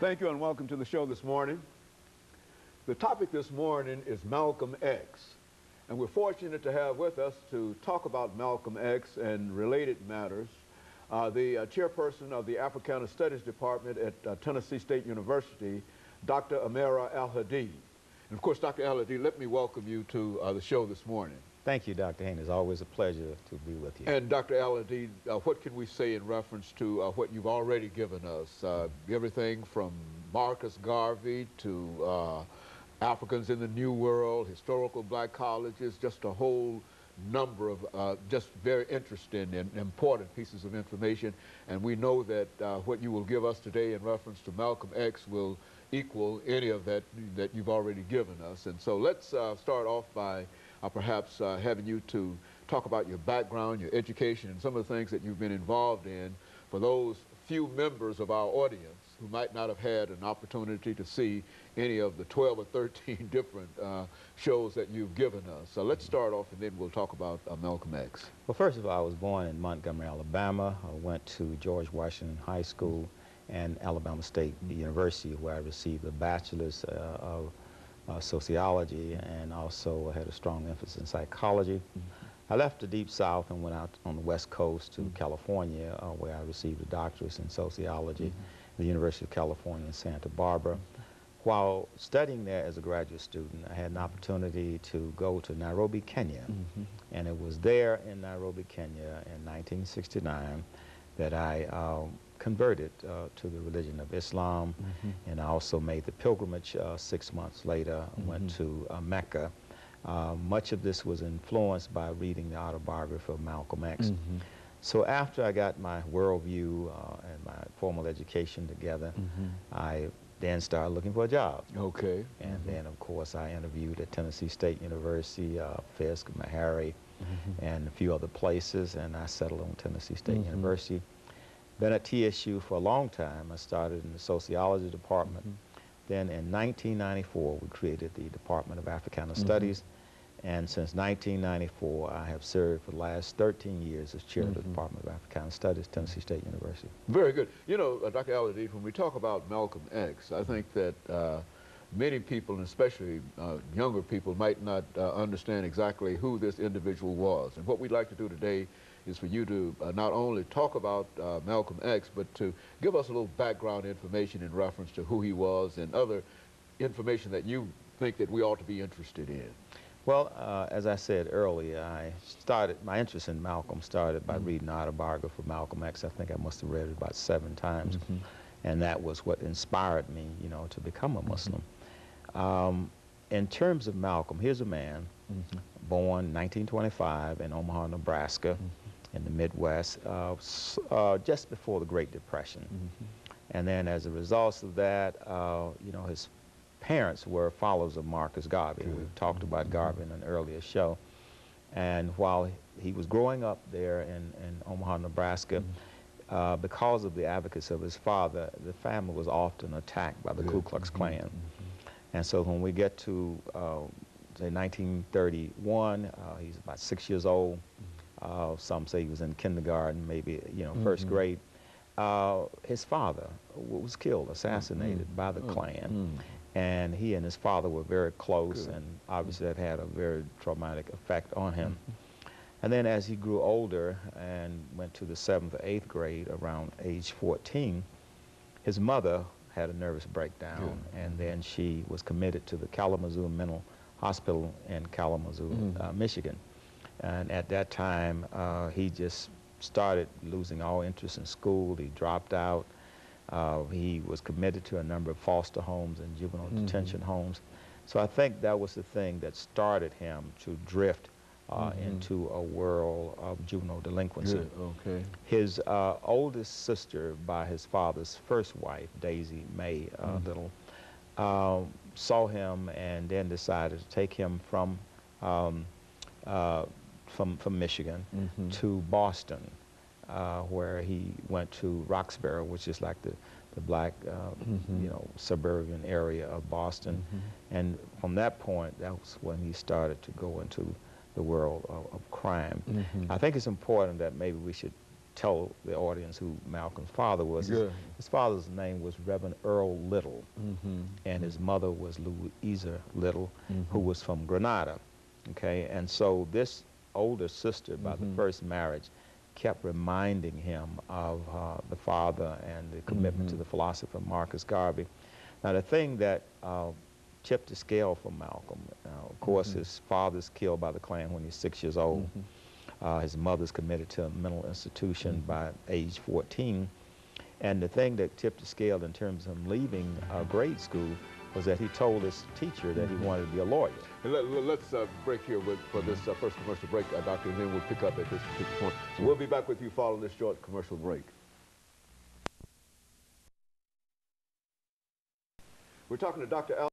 Thank you and welcome to the show this morning. The topic this morning is Malcolm X. And we're fortunate to have with us to talk about Malcolm X and related matters the chairperson of the Africana Studies Department at Tennessee State University, Dr. AAl-Hadid. And of course, Dr. Al-Hadid, let me welcome you to the show this morning. Thank you, Dr. Haynes. It's always a pleasure to be with you. And Dr. Al-Hadid, what can we say in reference to what you've already given us? Everything from Marcus Garvey to Africans in the New World, historical black colleges, just a whole number of just very interesting and important pieces of information. And we know that what you will give us today in reference to Malcolm X will equal any of that you've already given us. And so let's start off by perhaps having you to talk about your background, your education, and some of the things that you've been involved in for those few members of our audience who might not have had an opportunity to see any of the 12 or 13 different shows that you've given us. So let's start off and then we'll talk about Malcolm X. Well, first of all, I was born in Montgomery, Alabama. I went to George Washington High School and Alabama State University, where I received a bachelor's of sociology and also had a strong emphasis in psychology. I left the Deep South and went out on the West Coast to California, where I received a doctorate in sociology at the University of California in Santa Barbara. While studying there as a graduate student, I had an opportunity to go to Nairobi, Kenya. And it was there in Nairobi, Kenya in 1969 that I converted to the religion of Islam. And I also made the pilgrimage 6 months later, went to Mecca. Much of this was influenced by reading the autobiography of Malcolm X. So after I got my worldview and my formal education together, I then started looking for a job. Okay. And then, of course, I interviewed at Tennessee State University, Fisk, Meharry, and a few other places, and I settled on Tennessee State University. Been at TSU for a long time. I started in the sociology department. Then in 1994, we created the Department of Africana Studies. And since 1994, I have served for the last 13 years as chair of the Department of Africana Studies, Tennessee State University. Very good. You know, Dr. Al-Hadid, when we talk about Malcolm X, I think that many people, and especially younger people, might not understand exactly who this individual was. And what we'd like to do today is for you to not only talk about Malcolm X, but to give us a little background information in reference to who he was and other information that you think that we ought to be interested in. Well, as I said earlier, my interest in Malcolm started by reading the autobiography of Malcolm X. I think I must have read it about 7 times. And that was what inspired me, you know, to become a Muslim. In terms of Malcolm, here's a man born 1925 in Omaha, Nebraska, in the Midwest, just before the Great Depression. And then as a result of that, you know, his parents were followers of Marcus Garvey. We've talked about Garvey in an earlier show. And while he was growing up there in Omaha, Nebraska, because of the advocacy of his father, the family was often attacked by the Ku Klux Klan. And so when we get to, say, 1931, he's about 6 years old. Some say he was in kindergarten, maybe, you know, first grade. His father was killed, assassinated by the Klan. And he and his father were very close, and obviously that had a very traumatic effect on him. And then as he grew older and went to the 7th or 8th grade, around age 14, his mother had a nervous breakdown, and then she was committed to the Kalamazoo Mental Hospital in Kalamazoo, Michigan. And at that time, he just started losing all interest in school. He dropped out. He was committed to a number of foster homes and juvenile detention homes. So I think that was the thing that started him to drift into a world of juvenile delinquency. His oldest sister, by his father's first wife, Daisy Mae Little, saw him and then decided to take him from Michigan to Boston, where he went to Roxbury, which is like the black, you know, suburban area of Boston. And from that point, that was when he started to go into the world of crime. I think it's important that maybe we should tell the audience who Malcolm's father was. Yeah. His father's name was Reverend Earl Little, and his mother was Louisa Little, who was from Grenada. Okay, and so this older sister, by the first marriage, kept reminding him of the father and the commitment to the philosopher Marcus Garvey. Now, the thing that tipped the scale for Malcolm, of course, his father's killed by the Klan when he's 6 years old. His mother's committed to a mental institution by age 14. And the thing that tipped the scale in terms of him leaving grade school was that he told his teacher that he wanted to be a lawyer. Let's break here for this first commercial break, Doctor, and then we'll pick up at this particular point. So we'll be back with you following this short commercial break. We're talking to Dr.